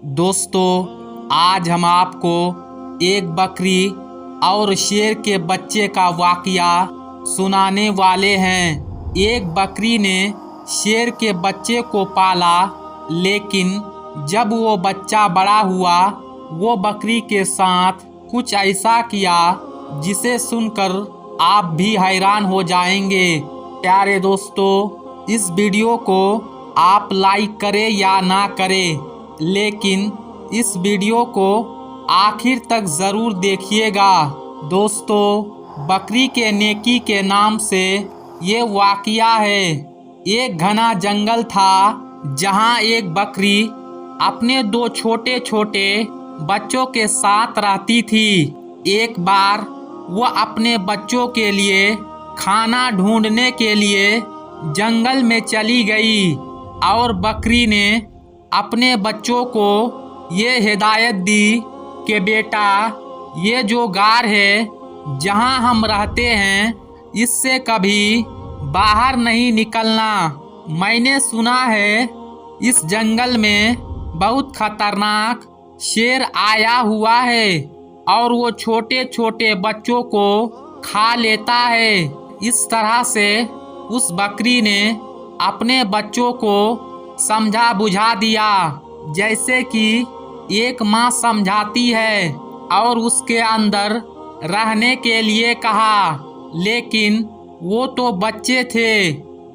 दोस्तों, आज हम आपको एक बकरी और शेर के बच्चे का वाकया सुनाने वाले हैं। एक बकरी ने शेर के बच्चे को पाला, लेकिन जब वो बच्चा बड़ा हुआ, वो बकरी के साथ कुछ ऐसा किया जिसे सुनकर आप भी हैरान हो जाएंगे। प्यारे दोस्तों, इस वीडियो को आप लाइक करें या ना करें, लेकिन इस वीडियो को आखिर तक ज़रूर देखिएगा। दोस्तों, बकरी के नेकी के नाम से ये वाकया है। एक घना जंगल था जहाँ एक बकरी अपने दो छोटे छोटे बच्चों के साथ रहती थी। एक बार वो अपने बच्चों के लिए खाना ढूंढने के लिए जंगल में चली गई और बकरी ने अपने बच्चों को ये हिदायत दी कि बेटा, ये जो गार है जहाँ हम रहते हैं, इससे कभी बाहर नहीं निकलना। मैंने सुना है इस जंगल में बहुत खतरनाक शेर आया हुआ है और वो छोटे छोटे बच्चों को खा लेता है। इस तरह से उस बकरी ने अपने बच्चों को समझा बुझा दिया, जैसे कि एक माँ समझाती है, और उसके अंदर रहने के लिए कहा। लेकिन वो तो बच्चे थे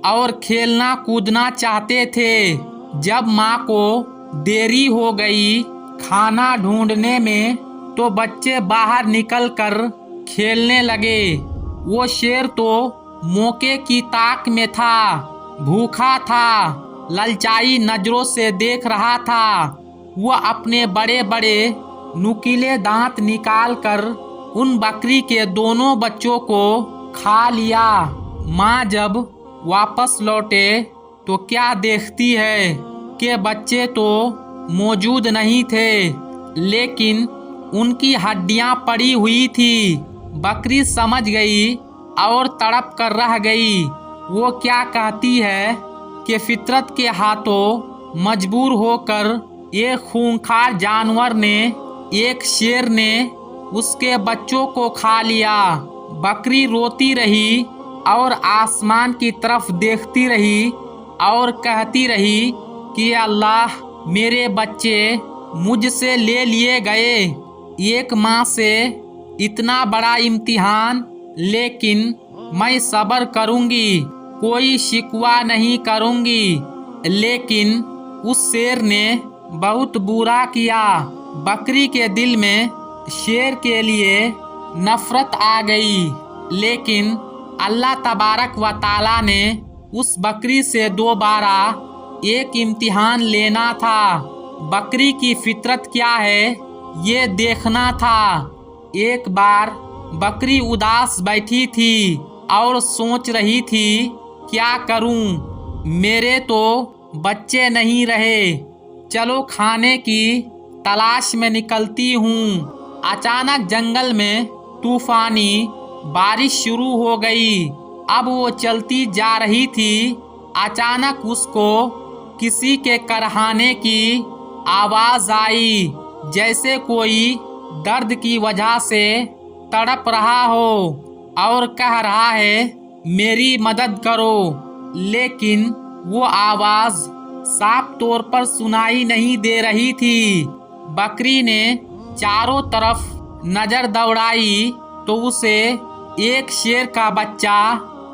और खेलना कूदना चाहते थे। जब माँ को देरी हो गई खाना ढूंढने में, तो बच्चे बाहर निकलकर खेलने लगे। वो शेर तो मौके की ताक में था, भूखा था, ललचाई नजरों से देख रहा था। वो अपने बड़े बड़े नुकीले दांत निकालकर उन बकरी के दोनों बच्चों को खा लिया। माँ जब वापस लौटे तो क्या देखती है कि बच्चे तो मौजूद नहीं थे, लेकिन उनकी हड्डियां पड़ी हुई थी। बकरी समझ गई और तड़प कर रह गई। वो क्या कहती है कि फितरत के हाथों मजबूर होकर एक खूंखार जानवर ने, एक शेर ने उसके बच्चों को खा लिया। बकरी रोती रही और आसमान की तरफ देखती रही और कहती रही कि अल्लाह, मेरे बच्चे मुझसे ले लिए गए। एक माँ से इतना बड़ा इम्तिहान, लेकिन मैं सब्र करूँगी, कोई शिकवा नहीं करूँगी। लेकिन उस शेर ने बहुत बुरा किया। बकरी के दिल में शेर के लिए नफरत आ गई, लेकिन अल्लाह तबारक व ताला ने उस बकरी से दोबारा एक इम्तिहान लेना था। बकरी की फितरत क्या है ये देखना था। एक बार बकरी उदास बैठी थी और सोच रही थी, क्या करूं? मेरे तो बच्चे नहीं रहे, चलो खाने की तलाश में निकलती हूँ। अचानक जंगल में तूफानी बारिश शुरू हो गई। अब वो चलती जा रही थी। अचानक उसको किसी के करहाने की आवाज़ आई, जैसे कोई दर्द की वजह से तड़प रहा हो और कह रहा है, मेरी मदद करो। लेकिन वो आवाज़ साफ तौर पर सुनाई नहीं दे रही थी। बकरी ने चारों तरफ नज़र दौड़ाई तो उसे एक शेर का बच्चा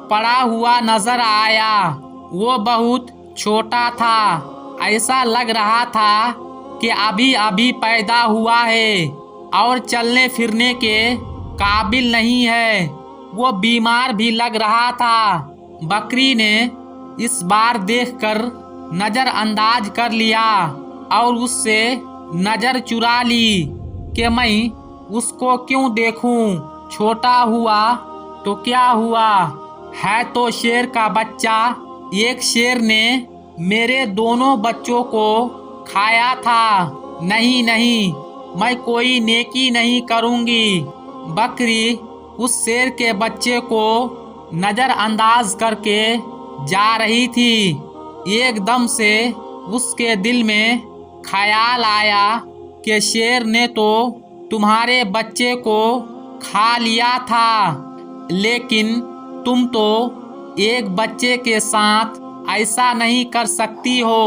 पड़ा हुआ नजर आया। वो बहुत छोटा था, ऐसा लग रहा था कि अभी अभी पैदा हुआ है और चलने फिरने के काबिल नहीं है। वो बीमार भी लग रहा था। बकरी ने इस बार देखकर नज़रअंदाज कर लिया और उससे नज़र चुरा ली कि मैं उसको क्यों देखूं। छोटा हुआ तो क्या हुआ, है तो शेर का बच्चा। एक शेर ने मेरे दोनों बच्चों को खाया था। नहीं नहीं, मैं कोई नेकी नहीं करूंगी। बकरी उस शेर के बच्चे को नज़रअंदाज करके जा रही थी। एकदम से उसके दिल में ख्याल आया कि शेर ने तो तुम्हारे बच्चे को खा लिया था, लेकिन तुम तो एक बच्चे के साथ ऐसा नहीं कर सकती हो।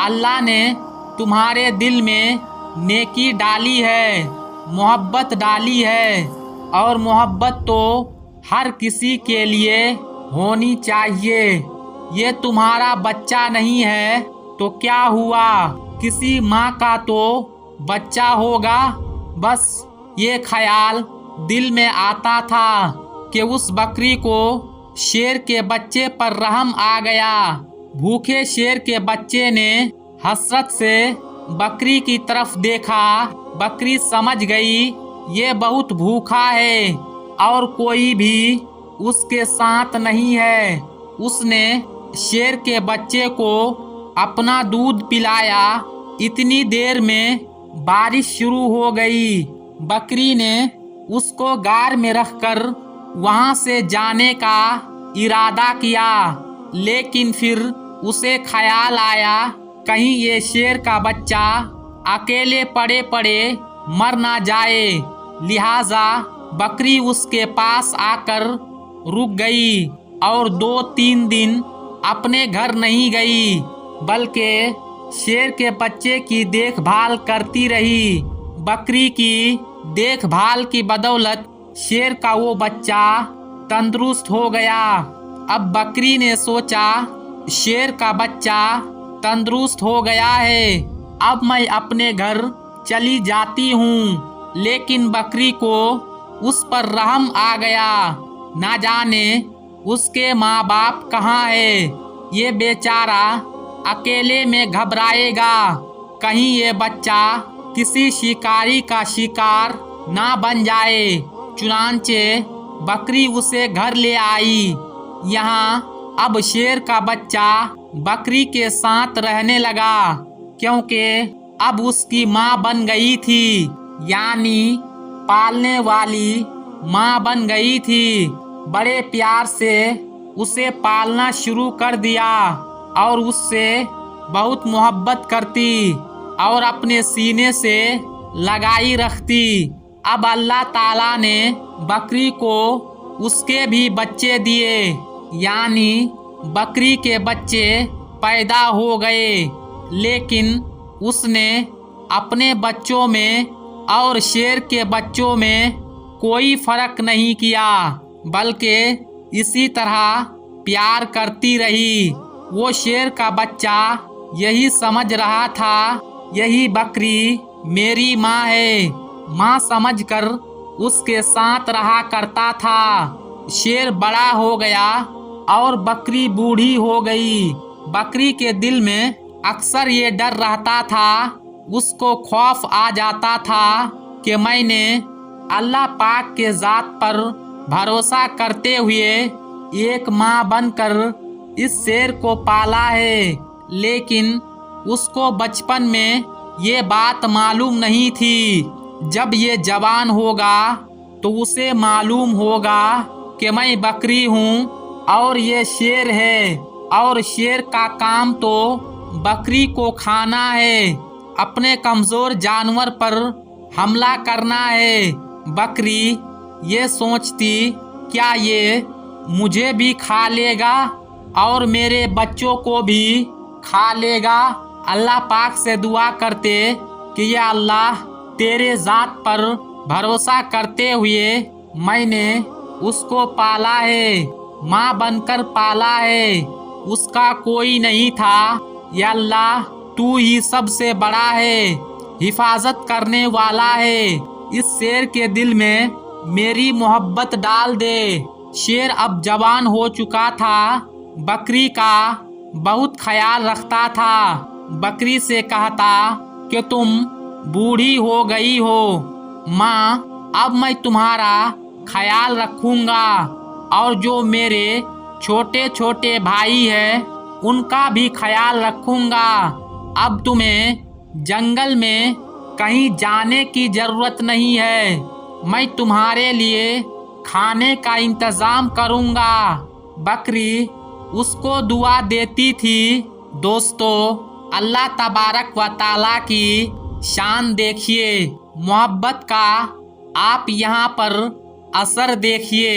अल्लाह ने तुम्हारे दिल में नेकी डाली है, मोहब्बत डाली है, और मोहब्बत तो हर किसी के लिए होनी चाहिए। ये तुम्हारा बच्चा नहीं है तो क्या हुआ, किसी माँ का तो बच्चा होगा। बस ये ख्याल दिल में आता था कि उस बकरी को शेर के बच्चे पर रहम आ गया। भूखे शेर के बच्चे ने हसरत से बकरी की तरफ देखा। बकरी समझ गई ये बहुत भूखा है और कोई भी उसके साथ नहीं है। उसने शेर के बच्चे को अपना दूध पिलाया। इतनी देर में बारिश शुरू हो गई। बकरी ने उसको गार में रखकर वहां से जाने का इरादा किया, लेकिन फिर उसे ख्याल आया कहीं ये शेर का बच्चा अकेले पड़े पड़े मर ना जाए। लिहाजा बकरी उसके पास आकर रुक गई और 2-3 दिन अपने घर नहीं गई, बल्कि शेर के बच्चे की देखभाल करती रही। बकरी की देखभाल की बदौलत शेर का वो बच्चा तंदुरुस्त हो गया। अब बकरी ने सोचा शेर का बच्चा तंदुरुस्त हो गया है, अब मैं अपने घर चली जाती हूँ। लेकिन बकरी को उस पर रहम आ गया। ना जाने उसके माँ बाप कहाँ है। ये बेचारा अकेले में घबराएगा, कहीं ये बच्चा किसी शिकारी का शिकार ना बन जाए। चुनांचे बकरी उसे घर ले आई। यहाँ अब शेर का बच्चा बकरी के साथ रहने लगा, क्योंकि अब उसकी माँ बन गई थी, यानी पालने वाली माँ बन गई थी। बड़े प्यार से उसे पालना शुरू कर दिया और उससे बहुत मोहब्बत करती और अपने सीने से लगाई रखती। अब अल्लाह ताला ने बकरी को उसके भी बच्चे दिए, यानी बकरी के बच्चे पैदा हो गए। लेकिन उसने अपने बच्चों में और शेर के बच्चों में कोई फर्क नहीं किया, बल्कि इसी तरह प्यार करती रही। वो शेर का बच्चा यही समझ रहा था यही बकरी मेरी माँ है। माँ समझकर उसके साथ रहा करता था। शेर बड़ा हो गया और बकरी बूढ़ी हो गई। बकरी के दिल में अक्सर ये डर रहता था, उसको खौफ आ जाता था कि मैंने अल्लाह पाक के ज़ात पर भरोसा करते हुए एक माँ बनकर इस शेर को पाला है। लेकिन उसको बचपन में ये बात मालूम नहीं थी। जब ये जवान होगा तो उसे मालूम होगा कि मैं बकरी हूँ और ये शेर है, और शेर का काम तो बकरी को खाना है, अपने कमज़ोर जानवर पर हमला करना है। बकरी ये सोचती क्या ये मुझे भी खा लेगा और मेरे बच्चों को भी खा लेगा। अल्लाह पाक से दुआ करते कि या अल्लाह तेरे ज़ात पर भरोसा करते हुए मैंने उसको पाला है, माँ बनकर पाला है, उसका कोई नहीं था। या अल्लाह तू ही सबसे बड़ा है, हिफाजत करने वाला है। इस शेर के दिल में मेरी मोहब्बत डाल दे। शेर अब जवान हो चुका था, बकरी का बहुत ख्याल रखता था। बकरी से कहता कि तुम बूढ़ी हो गई हो माँ, अब मैं तुम्हारा ख्याल रखूंगा और जो मेरे छोटे छोटे भाई हैं उनका भी ख्याल रखूंगा। अब तुम्हें जंगल में कहीं जाने की ज़रूरत नहीं है, मैं तुम्हारे लिए खाने का इंतज़ाम करूंगा। बकरी उसको दुआ देती थी। दोस्तों, अल्लाह तबारक व ताला की शान देखिए, मोहब्बत का आप यहाँ पर असर देखिए।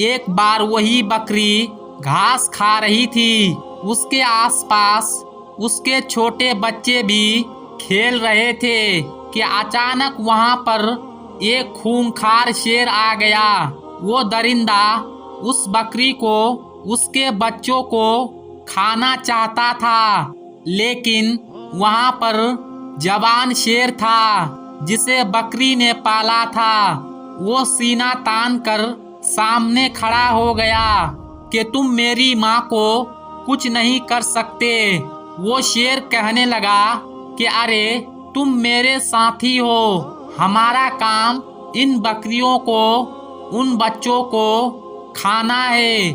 एक बार वही बकरी घास खा रही थी, उसके आसपास उसके छोटे बच्चे भी खेल रहे थे कि अचानक वहाँ पर एक खूंखार शेर आ गया। वो दरिंदा उस बकरी को, उसके बच्चों को खाना चाहता था, लेकिन वहाँ पर जवान शेर था जिसे बकरी ने पाला था। वो सीना तान कर सामने खड़ा हो गया कि तुम मेरी माँ को कुछ नहीं कर सकते। वो शेर कहने लगा कि अरे तुम मेरे साथी हो, हमारा काम इन बकरियों को, उन बच्चों को खाना है,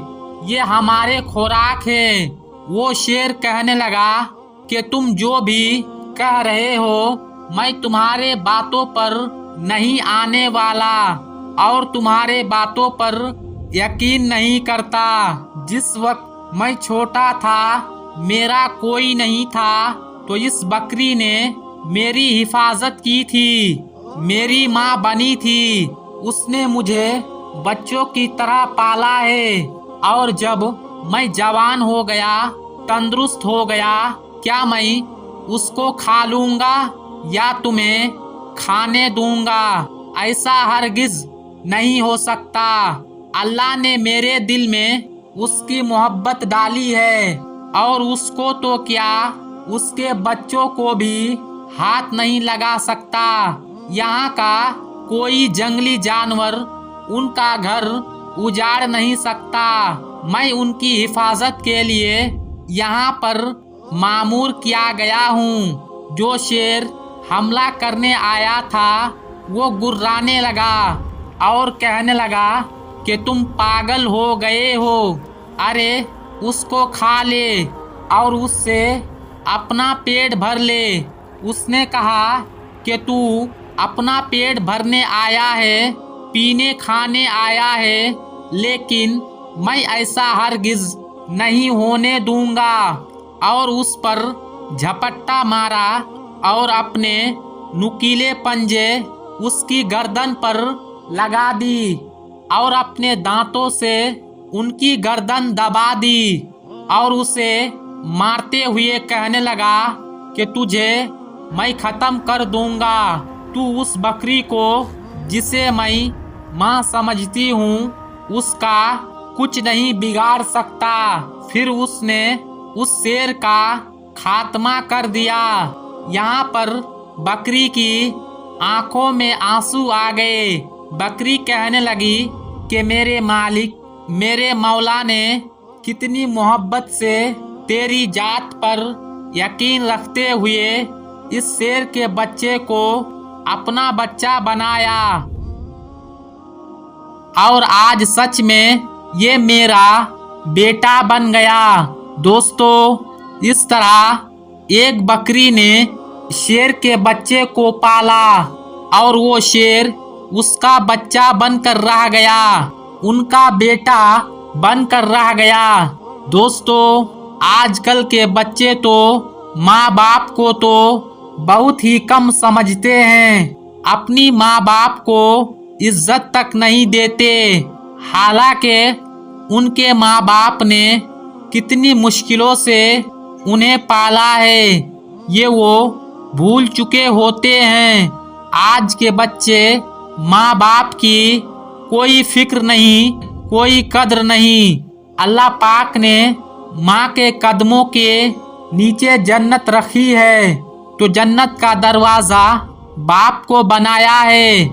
ये हमारे खुराक है। वो शेर कहने लगा कि तुम जो भी कह रहे हो मैं तुम्हारे बातों पर नहीं आने वाला और तुम्हारे बातों पर यकीन नहीं करता। जिस वक्त मैं छोटा था, मेरा कोई नहीं था, तो इस बकरी ने मेरी हिफाजत की थी, मेरी माँ बनी थी, उसने मुझे बच्चों की तरह पाला है। और जब मैं जवान हो गया, तंदुरुस्त हो गया, क्या मैं उसको खा लूँगा या तुम्हें खाने दूंगा? ऐसा हरगिज नहीं हो सकता। अल्लाह ने मेरे दिल में उसकी मोहब्बत डाली है और उसको तो क्या, उसके बच्चों को भी हाथ नहीं लगा सकता। यहाँ का कोई जंगली जानवर उनका घर उजाड़ नहीं सकता। मैं उनकी हिफाजत के लिए यहाँ पर मामूर किया गया हूँ। जो शेर हमला करने आया था वो गुर्राने लगा और कहने लगा कि तुम पागल हो गए हो, अरे उसको खा ले और उससे अपना पेट भर ले। उसने कहा कि तू अपना पेट भरने आया है, पीने खाने आया है, लेकिन मैं ऐसा हरगिज नहीं होने दूंगा। और उस पर झपट्टा मारा और अपने नुकीले पंजे उसकी गर्दन पर लगा दी और अपने दांतों से उनकी गर्दन दबा दी और उसे मारते हुए कहने लगा कि तुझे मैं ख़त्म कर दूंगा। तू उस बकरी को, जिसे मैं माँ समझती हूँ, उसका कुछ नहीं बिगाड़ सकता। फिर उसने उस शेर का खात्मा कर दिया। यहाँ पर बकरी की आंखों में आंसू आ गए। बकरी कहने लगी कि मेरे मालिक, मेरे मौला ने कितनी मोहब्बत से तेरी जात पर यकीन रखते हुए इस शेर के बच्चे को अपना बच्चा बनाया और आज सच में ये मेरा बेटा बन गया। दोस्तों, इस तरह एक बकरी ने शेर के बच्चे को पाला और वो शेर उसका बच्चा बनकर रह गया, उनका बेटा बनकर रह गया। दोस्तों, आजकल के बच्चे तो माँ बाप को तो बहुत ही कम समझते हैं, अपनी माँ बाप को इज्जत तक नहीं देते। हालांकि उनके माँ बाप ने कितनी मुश्किलों से उन्हें पाला है, ये वो भूल चुके होते हैं। आज के बच्चे माँ बाप की कोई फिक्र नहीं, कोई कद्र नहीं। अल्लाह पाक ने माँ के कदमों के नीचे जन्नत रखी है, तो जन्नत का दरवाज़ा बाप को बनाया है।